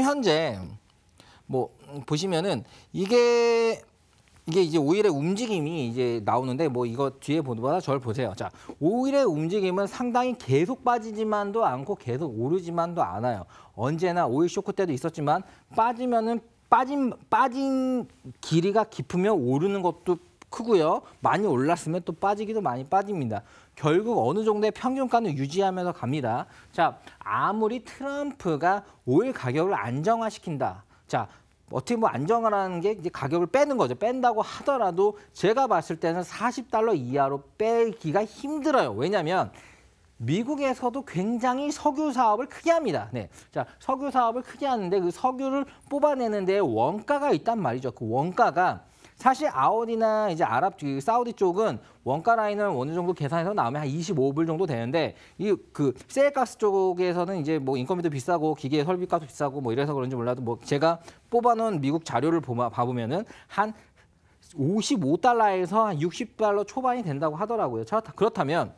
현재 뭐 보시면은 이게 이제 오일의 움직임이 이제 나오는데 뭐 이거 뒤에 보다 절 보세요. 자, 오일의 움직임은 상당히 계속 빠지지만도 않고 계속 오르지만도 않아요. 언제나 오일 쇼크 때도 있었지만 빠지면은 빠진 길이가 깊으면 오르는 것도 크고요. 많이 올랐으면 또 빠지기도 많이 빠집니다. 결국 어느 정도의 평균가는 유지하면서 갑니다. 자, 아무리 트럼프가 오일 가격을 안정화시킨다. 자, 어떻게 뭐 안정화라는 게 이제 가격을 빼는 거죠. 뺀다고 하더라도 제가 봤을 때는 $40 이하로 빼기가 힘들어요. 왜냐하면 미국에서도 굉장히 석유 사업을 크게 합니다. 네, 자, 석유 사업을 크게 하는데 그 석유를 뽑아내는 데 원가가 있단 말이죠. 그 원가가 사실 아우디나 이제 사우디 쪽은 원가 라인을 어느 정도 계산해서 나오면 한 25불 정도 되는데 그 셀가스 쪽에서는 이제 뭐 인건비도 비싸고 기계 설비값도 비싸고 뭐 이래서 그런지 몰라도 뭐 제가 뽑아놓은 미국 자료를 봐보면은 한 $55에서 한 $60 초반이 된다고 하더라고요. 자, 그렇다면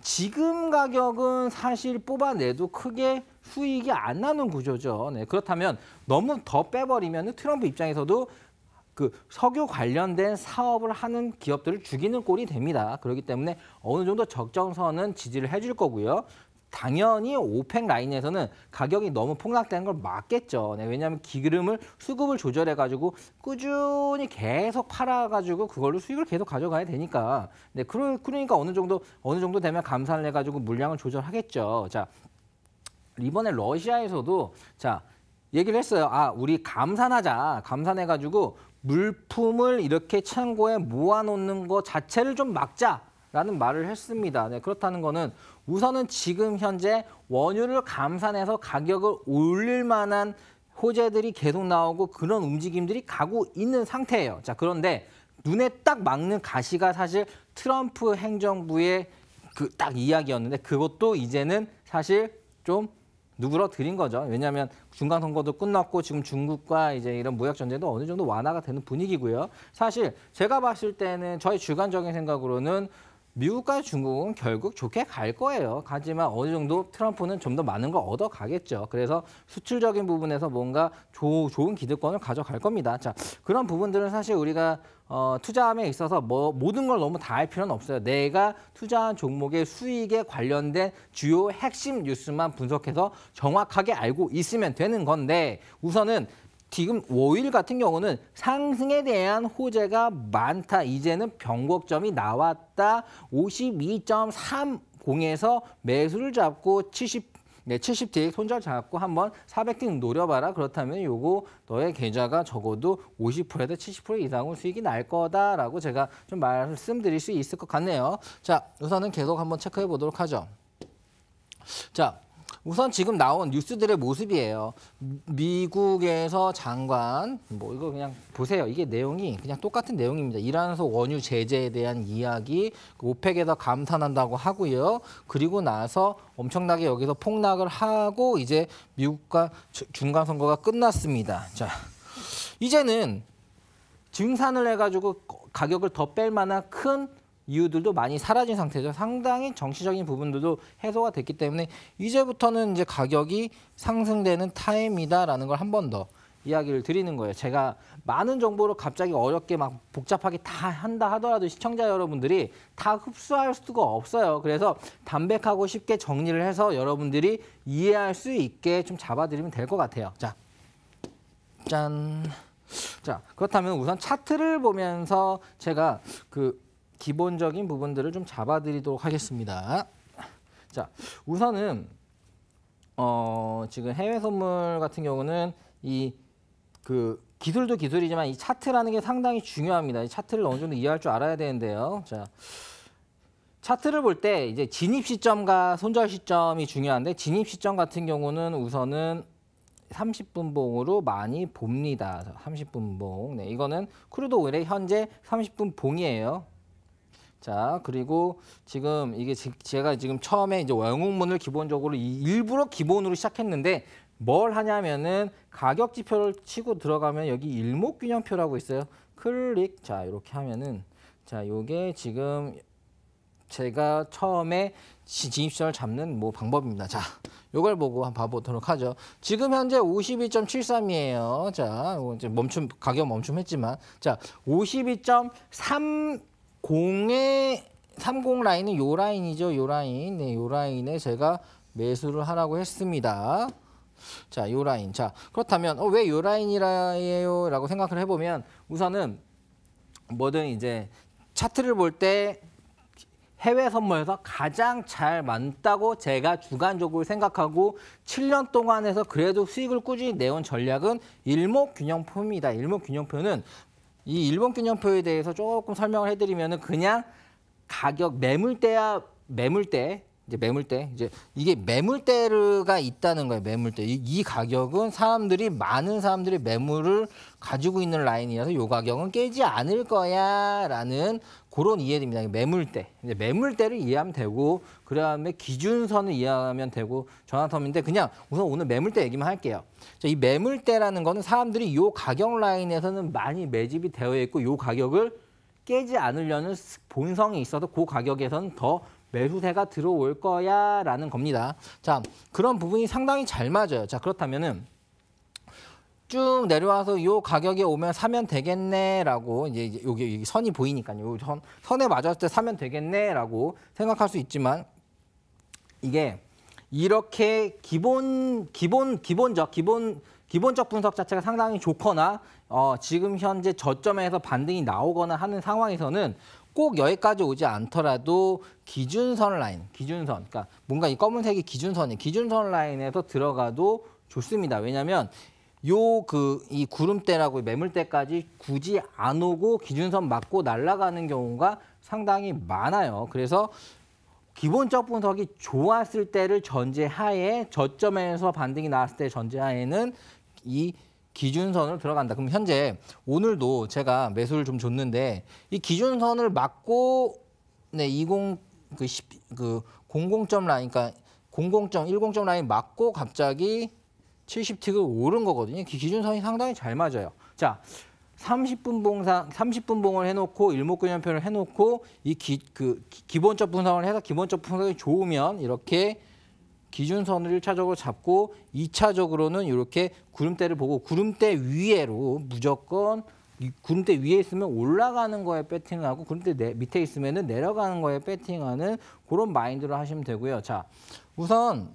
지금 가격은 사실 뽑아내도 크게 수익이 안 나는 구조죠. 네, 그렇다면 너무 더 빼버리면 트럼프 입장에서도 그 석유 관련된 사업을 하는 기업들을 죽이는 꼴이 됩니다. 그렇기 때문에 어느 정도 적정선은 지지를 해줄 거고요. 당연히 오펙 라인에서는 가격이 너무 폭락되는 걸 막겠죠. 네, 왜냐하면 수급을 조절해가지고 꾸준히 계속 팔아가지고 그걸로 수익을 계속 가져가야 되니까. 네, 그러니까 어느 정도 되면 감산을 해가지고 물량을 조절하겠죠. 자, 이번에 러시아에서도 자 얘기를 했어요. 아, 우리 감산해가지고 물품을 이렇게 창고에 모아놓는 것 자체를 좀 막자라는 말을 했습니다. 네, 그렇다는 거는 우선은 지금 현재 원유를 감산해서 가격을 올릴 만한 호재들이 계속 나오고 그런 움직임들이 가고 있는 상태예요. 자, 그런데 눈에 딱 막는 가시가 사실 트럼프 행정부의 그 딱 이야기였는데 그것도 이제는 사실 좀 누그러뜨린 거죠. 왜냐하면 중간 선거도 끝났고 지금 중국과 이제 이런 무역 전쟁도 어느 정도 완화가 되는 분위기고요. 사실 제가 봤을 때는 저의 주관적인 생각으로는 미국과 중국은 결국 좋게 갈 거예요. 하지만 어느 정도 트럼프는 좀 더 많은 걸 얻어 가겠죠. 그래서 수출적인 부분에서 뭔가 좋은 기득권을 가져갈 겁니다. 자, 그런 부분들은 사실 우리가 투자함에 있어서 모든 걸 너무 다 할 필요는 없어요. 내가 투자한 종목의 수익에 관련된 주요 핵심 뉴스만 분석해서 정확하게 알고 있으면 되는 건데 우선은 지금 오일 같은 경우는 상승에 대한 호재가 많다. 이제는 변곡점이 나왔다. 52.30에서 매수를 잡고 70틱 손절 잡고 한번 400틱 노려봐라. 그렇다면 요거 너의 계좌가 적어도 50%에서 70% 이상은 수익이 날 거다라고 제가 좀 말씀드릴 수 있을 것 같네요. 자, 우선은 계속 한번 체크해 보도록 하죠. 자, 우선 지금 나온 뉴스들의 모습이에요. 미국에서 장관, 뭐 이거 그냥 보세요. 이게 내용이 그냥 똑같은 내용입니다. 이란에서 원유 제재에 대한 이야기, 오펙에서 감산한다고 하고요. 그리고 나서 엄청나게 여기서 폭락을 하고 이제 미국과 중간 선거가 끝났습니다. 자, 이제는 증산을 해가지고 가격을 더 뺄 만한 큰 이유들도 많이 사라진 상태죠. 상당히 정치적인 부분들도 해소가 됐기 때문에 이제부터는 이제 가격이 상승되는 타임이다라는 걸 한 번 더 이야기를 드리는 거예요. 제가 많은 정보를 갑자기 어렵게 막 복잡하게 다 한다 하더라도 시청자 여러분들이 다 흡수할 수가 없어요. 그래서 담백하고 쉽게 정리를 해서 여러분들이 이해할 수 있게 좀 잡아드리면 될 것 같아요. 자, 짠. 자, 그렇다면 우선 차트를 보면서 제가 기본적인 부분들을 좀 잡아드리도록 하겠습니다. 자, 우선은 지금 해외 선물 같은 경우는 기술도 기술이지만 이 차트라는 게 상당히 중요합니다. 이 차트를 어느 정도 이해할 줄 알아야 되는데요. 자, 차트를 볼 때 이제 진입 시점과 손절 시점이 중요한데 진입 시점 같은 경우는 우선은 30분 봉으로 많이 봅니다. 30분 봉. 네, 이거는 크루드 오일의 현재 30분 봉이에요. 자, 그리고 지금 이게 제가 지금 처음에 이제 영웅문을 기본적으로 일부러 기본으로 시작했는데 뭘 하냐면은 가격 지표를 치고 들어가면 여기 일목균형표라고 있어요. 클릭. 자, 이렇게 하면은 자, 요게 지금 제가 처음에 진입시점을 잡는 뭐 방법입니다. 자, 요걸 보고 한번 봐보도록 하죠. 지금 현재 52.73이에요. 자, 이제 가격 멈춤했지만 자, 52.30의 30 라인은 요 라인이죠. 요 라인. 네, 요 라인에 제가 매수를 하라고 했습니다. 자, 요 라인. 자, 그렇다면 왜 요 라인이라요? 라고 생각을 해보면 우선은 뭐든 이제 차트를 볼 때 해외 선물에서 가장 잘 맞다고 제가 주관적으로 생각하고 7년 동안 해서 그래도 수익을 꾸준히 내온 전략은 일목균형표입니다. 일목균형표는 이 일목균형표에 대해서 조금 설명을 해드리면은 그냥 가격 매물대 이제 이게 매물대가 있다는 거예요. 매물대. 이 가격은 많은 사람들이 매물을 가지고 있는 라인이라서 이 가격은 깨지 않을 거야라는 그런 이해입니다. 매물대. 이제 매물대를 이해하면 되고 그다음에 기준선을 이해하면 되고 전환텀인데 그냥 우선 오늘 매물대 얘기만 할게요. 자, 이 매물대라는 거는 사람들이 이 가격 라인에서는 많이 매집이 되어 있고 이 가격을 깨지 않으려는 본성이 있어서 그 가격에서는 더 매수세가 들어올 거야라는 겁니다. 자, 그런 부분이 상당히 잘 맞아요. 자, 그렇다면은 쭉 내려와서 이 가격에 오면 사면 되겠네라고 이제 여기 선이 보이니까요. 선에 맞았을 때 사면 되겠네라고 생각할 수 있지만 이게 이렇게 기본적 분석 자체가 상당히 좋거나 지금 현재 저점에서 반등이 나오거나 하는 상황에서는 꼭 여기까지 오지 않더라도 기준선 라인, 그러니까 뭔가 이 검은색이 기준선 라인에서 들어가도 좋습니다. 왜냐하면 이 구름대라고 매물대까지 굳이 안 오고 기준선 맞고 날아가는 경우가 상당히 많아요. 그래서 기본적 분석이 좋았을 때를 전제하에 저점에서 반등이 나왔을 때 전제하에는 이 기준선을 들어간다. 그럼 현재 오늘도 제가 매수를 좀 줬는데 이 기준선을 맞고 네, 00점 라인, 그러니까 10점 라인 맞고 갑자기 70틱을 오른 거거든요. 기준선이 상당히 잘 맞아요. 자, 30분 봉을 해놓고 일목균형표를 해놓고 기본적 분석을 해서 기본적 분석이 좋으면 이렇게 기준선을 1차적으로 잡고 2차적으로는 이렇게 구름대를 보고 구름대 위에로 무조건 구름대 위에 있으면 올라가는 거에 배팅을 하고 구름대 밑에 있으면 내려가는 거에 배팅하는 그런 마인드로 하시면 되고요. 자, 우선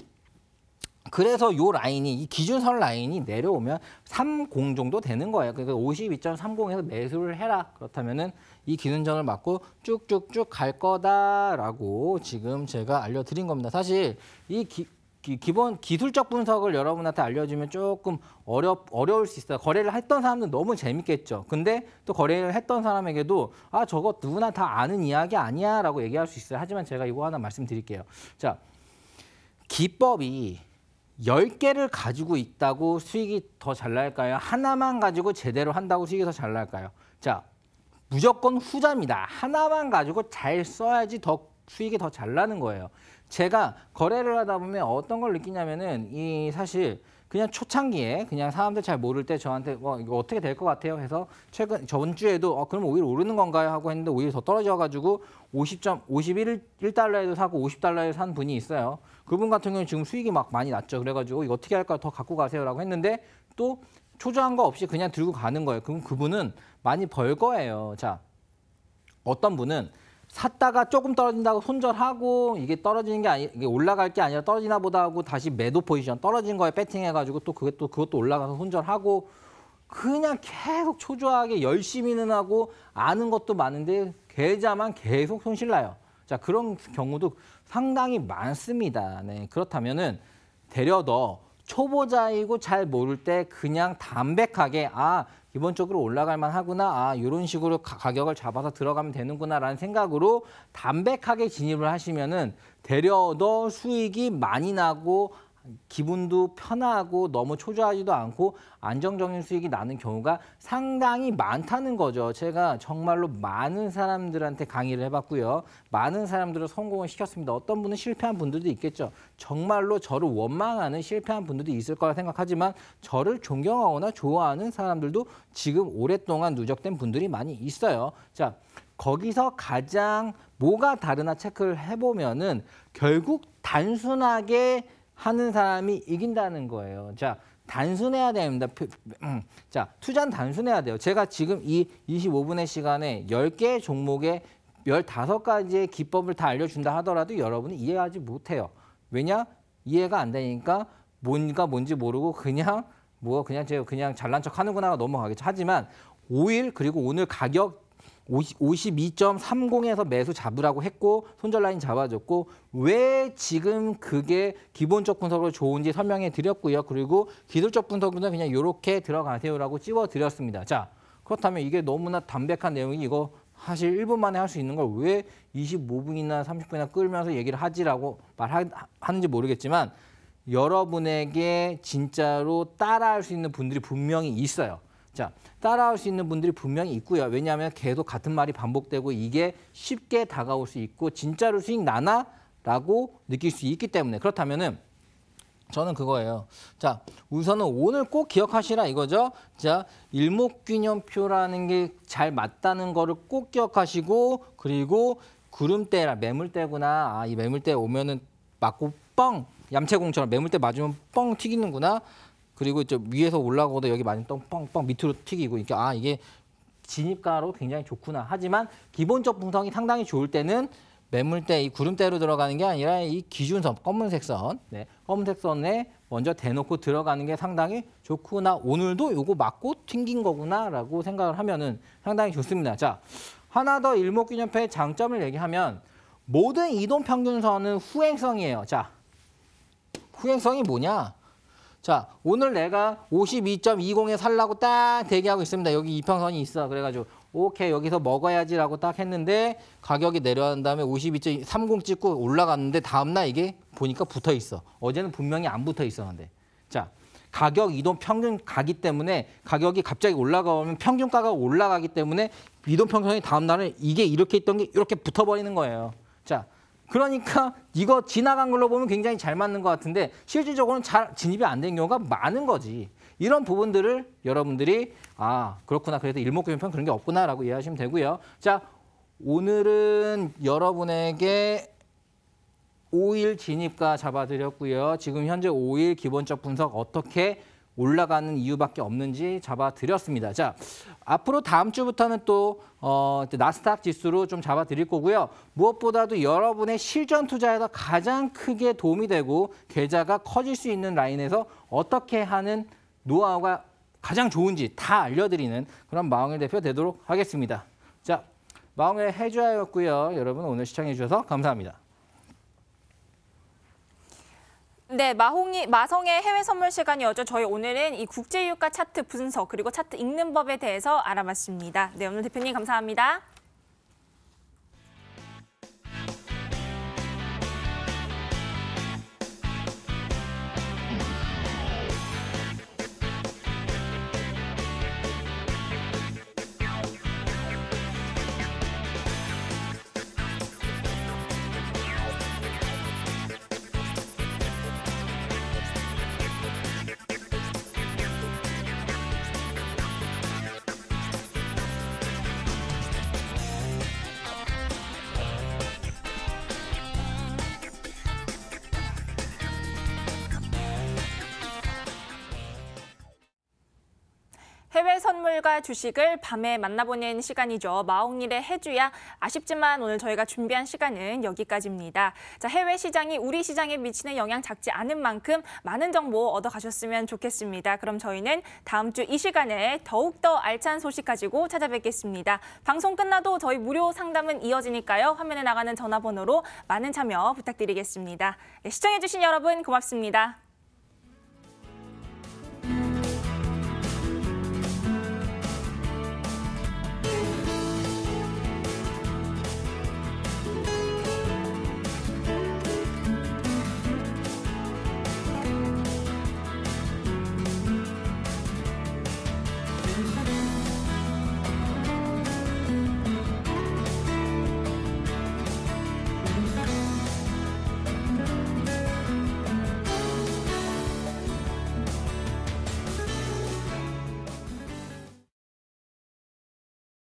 그래서 이 기준선 라인이 내려오면 30 정도 되는 거예요. 그러니까 52.30에서 매수를 해라. 그렇다면은 이 기준선을 맞고 쭉쭉쭉 갈 거다라고 지금 제가 알려드린 겁니다. 사실 이 기본 기술적 분석을 여러분한테 알려주면 조금 어려울 수 있어요. 거래를 했던 사람들은 너무 재밌겠죠. 근데 또 거래를 했던 사람에게도 저거 누구나 다 아는 이야기 아니야 라고 얘기할 수 있어요. 하지만 제가 이거 하나 말씀드릴게요. 자, 기법이 10개를 가지고 있다고 수익이 더 잘 날까요? 하나만 가지고 제대로 한다고 수익이 더 잘 날까요? 자, 무조건 후자입니다. 하나만 가지고 잘 써야지 더 수익이 더 잘 나는 거예요. 제가 거래를 하다 보면 어떤 걸 느끼냐면은 사실 그냥 초창기에 그냥 사람들 잘 모를 때 저한테 이거 어떻게 될 것 같아요? 해서 저번 주에도 그럼 오히려 오르는 건가요? 하고 했는데 오히려 더 떨어져가지고 51달러에도 사고 50달러에 산 분이 있어요. 그분 같은 경우는 지금 수익이 막 많이 났죠. 그래가지고 이거 어떻게 할까요? 더 갖고 가세요라고 했는데 또 초조한 거 없이 그냥 들고 가는 거예요. 그럼 그분은 많이 벌 거예요. 자, 어떤 분은 샀다가 조금 떨어진다고 손절하고 이게 떨어지는 게 이게 올라갈 게 아니라 떨어지나 보다 하고 다시 매도 포지션 떨어진 거에 배팅해가지고 또 그것도 올라가서 손절하고 그냥 계속 초조하게 열심히는 하고 아는 것도 많은데 계좌만 계속 손실나요. 자, 그런 경우도 상당히 많습니다. 네, 그렇다면은 되려 더 초보자이고 잘 모를 때 그냥 담백하게 기본적으로 올라갈 만하구나. 이런 식으로 가격을 잡아서 들어가면 되는구나라는 생각으로 담백하게 진입을 하시면은 되려 더 수익이 많이 나고 기분도 편하고 너무 초조하지도 않고 안정적인 수익이 나는 경우가 상당히 많다는 거죠. 제가 정말로 많은 사람들한테 강의를 해봤고요. 많은 사람들을 성공을 시켰습니다. 어떤 분은 실패한 분들도 있겠죠. 정말로 저를 원망하는 실패한 분들도 있을 거라 생각하지만 저를 존경하거나 좋아하는 사람들도 지금 오랫동안 누적된 분들이 많이 있어요. 자, 거기서 가장 뭐가 다르나 체크를 해보면은 결국 단순하게 하는 사람이 이긴다는 거예요. 자, 단순해야 됩니다. 자, 투자는 단순해야 돼요. 제가 지금 이 25분의 시간에 10개의 종목에 15가지의 기법을 다 알려준다 하더라도 여러분이 이해하지 못해요. 왜냐? 이해가 안 되니까 뭔지 모르고 그냥 제가 그냥 잘난 척 하는구나 넘어가겠죠. 하지만 5일 그리고 오늘 가격 52.30에서 매수 잡으라고 했고 손절 라인 잡아줬고 왜 지금 그게 기본적 분석으로 좋은지 설명해 드렸고요. 그리고 기술적 분석은 그냥 이렇게 들어가세요라고 찍어 드렸습니다. 자, 그렇다면 이게 너무나 담백한 내용이 이거 사실 1분 만에 할 수 있는 걸 왜 25분이나 30분이나 끌면서 얘기를 하지라고 말하는지 모르겠지만 여러분에게 진짜로 따라할 수 있는 분들이 분명히 있어요. 자, 따라할 수 있는 분들이 분명히 있고요. 왜냐하면 계속 같은 말이 반복되고 이게 쉽게 다가올 수 있고 진짜로 수익 나나? 라고 느낄 수 있기 때문에 그렇다면은 저는 그거예요. 자, 우선은 오늘 꼭 기억하시라 이거죠. 자, 일목균형표라는 게 잘 맞다는 거를 꼭 기억하시고 그리고 구름대라 매물대구나. 이 매물대 오면은 맞고 뻥 얌체공처럼 매물대 맞으면 뻥 튀기는구나. 그리고 저 위에서 올라가고도 여기 맞으면 뻥뻥 밑으로 튀기고 그러니까 이게 진입가로 굉장히 좋구나. 하지만 기본적 분석이 상당히 좋을 때는 매물대 이 구름대로 들어가는 게 아니라 이 기준선 검은색 선, 검은색 선에 먼저 대놓고 들어가는 게 상당히 좋구나. 오늘도 요거 맞고 튕긴 거구나라고 생각을 하면은 상당히 좋습니다. 자, 하나 더 일목균형표의 장점을 얘기하면 모든 이동평균선은 후행성이에요. 자, 후행성이 뭐냐? 자, 오늘 내가 52.20에 살라고 딱 대기하고 있습니다. 여기 이평선이 있어. 그래가지고 오케이 여기서 먹어야지라고 딱 했는데 가격이 내려간 다음에 52.30 찍고 올라갔는데 다음날 이게 보니까 붙어 있어. 어제는 분명히 안 붙어 있었는데. 자, 가격 이동 평균 가기 때문에 가격이 갑자기 올라가면 평균가가 올라가기 때문에 이동 평균선이 다음날은 이게 이렇게 있던 게 이렇게 붙어버리는 거예요. 자, 그러니까 이거 지나간 걸로 보면 굉장히 잘 맞는 것 같은데 실질적으로는 잘 진입이 안 된 경우가 많은 거지. 이런 부분들을 여러분들이 그렇구나. 그래도 일목균형편 그런 게 없구나라고 이해하시면 되고요. 자, 오늘은 여러분에게 5일 진입가 잡아드렸고요. 지금 현재 5일 기본적 분석 어떻게 올라가는 이유밖에 없는지 잡아드렸습니다. 자, 앞으로 다음 주부터는 또 나스닥 지수로 좀 잡아드릴 거고요. 무엇보다도 여러분의 실전 투자에서 가장 크게 도움이 되고 계좌가 커질 수 있는 라인에서 어떻게 하는 노하우가 가장 좋은지 다 알려드리는 그런 마홍일 대표 되도록 하겠습니다. 자, 마홍일의 해주야였고요. 여러분 오늘 시청해 주셔서 감사합니다. 네, 마성의 해외 선물 시간이었죠. 저희 오늘은 이 국제유가 차트 분석 그리고 차트 읽는 법에 대해서 알아봤습니다. 네, 오늘 대표님 감사합니다. 해외 선물과 주식을 밤에 만나보는 시간이죠. 마홍일의 해주야. 아쉽지만 오늘 저희가 준비한 시간은 여기까지입니다. 자, 해외 시장이 우리 시장에 미치는 영향 작지 않은 만큼 많은 정보 얻어가셨으면 좋겠습니다. 그럼 저희는 다음 주 이 시간에 더욱더 알찬 소식 가지고 찾아뵙겠습니다. 방송 끝나도 저희 무료 상담은 이어지니까요. 화면에 나가는 전화번호로 많은 참여 부탁드리겠습니다. 네, 시청해주신 여러분 고맙습니다.